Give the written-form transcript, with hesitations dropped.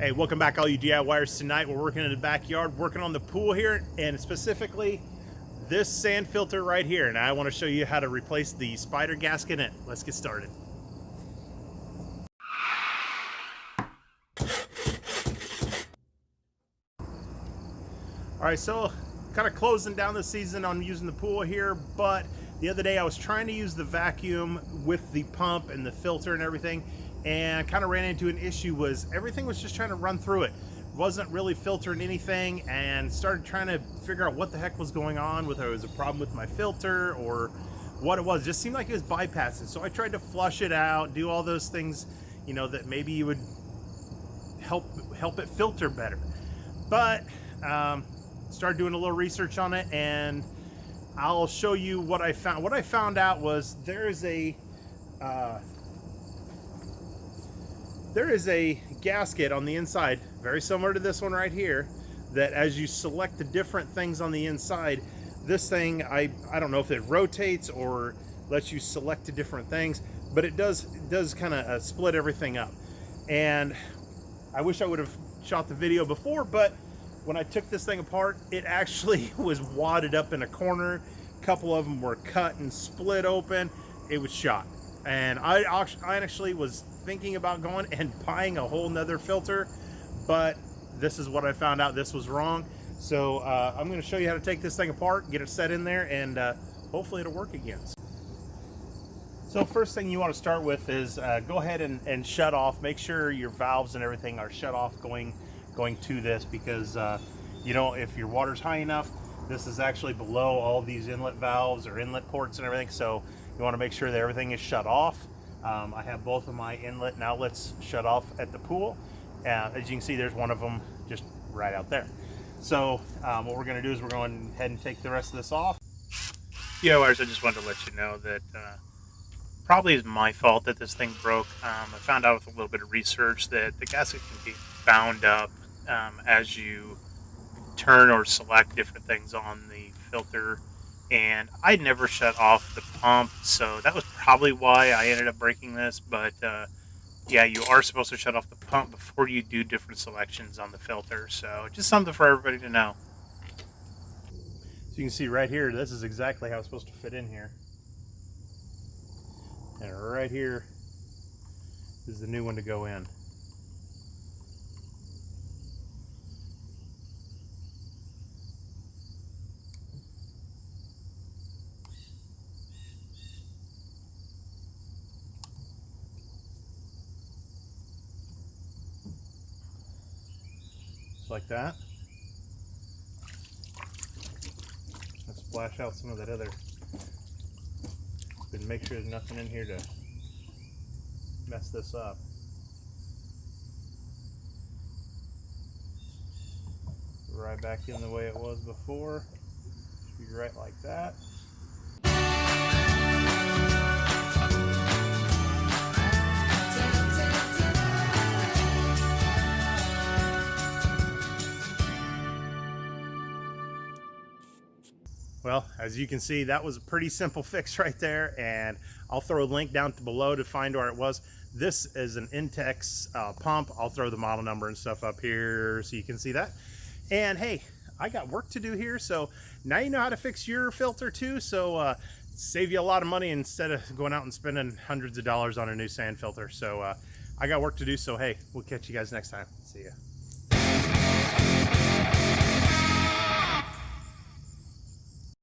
Hey, welcome back all you DIYers. Tonight we're working in the backyard, working on the pool here, and specifically this sand filter right here. And I want to show you how to replace the spider gasket in it. Let's get started. All right, so kind of closing down the season on using the pool here, but the other day I was trying to use the vacuum with the pump and the filter and everything, and kind of ran into an issue. Was everything was just trying to run through it, wasn't really filtering anything, and started trying to figure out what the heck was going on, whether it was a problem with my filter or what it was. It just seemed like it was bypassing. So I tried to flush it out, do all those things, you know, that maybe you would help it filter better. But started doing a little research on it, and I'll show you what I found. What I found out was there is a gasket on the inside, very similar to this one right here, that as you select the different things on the inside, this thing, I don't know if it rotates or lets you select the different things, but it does kind of split everything up. And I wish I would have shot the video before, but when I took this thing apart, it actually was wadded up in a corner. A couple of them were cut and split open. It was shot. And I actually was thinking about going and buying a whole nother filter, but this is what I found out. This was wrong. So I'm going to show you how to take this thing apart, get it set in there, and hopefully it'll work again. So first thing you want to start with is go ahead and shut off. Make sure your valves and everything are shut off going to this, because you know, if your water's high enough, this is actually below all these inlet valves or inlet ports and everything, so you want to make sure that everything is shut off. I have both of my inlet and outlets shut off at the pool. As you can see, there's one of them just right out there. So what we're going to do is we're going ahead and take the rest of this off. DIYers, I just wanted to let you know that probably is my fault that this thing broke. I found out with a little bit of research that the gasket can be bound up as you turn or select different things on the filter, and I'd never shut off the pump, so that was probably why I ended up breaking this. But yeah, you are supposed to shut off the pump before you do different selections on the filter, so just something for everybody to know. So you can see right here, this is exactly how it's supposed to fit in here, and right here is the new one to go in. Like that. Let's splash out some of that other, and make sure there's nothing in here to mess this up. Right back in the way it was before. Should be right like that. Well, as you can see, that was a pretty simple fix right there, and I'll throw a link down below to find where it was. This is an Intex pump. I'll throw the model number and stuff up here so you can see that. And hey, I got work to do here, so now you know how to fix your filter too, so save you a lot of money instead of going out and spending hundreds of dollars on a new sand filter. So I got work to do, so hey, we'll catch you guys next time. See ya.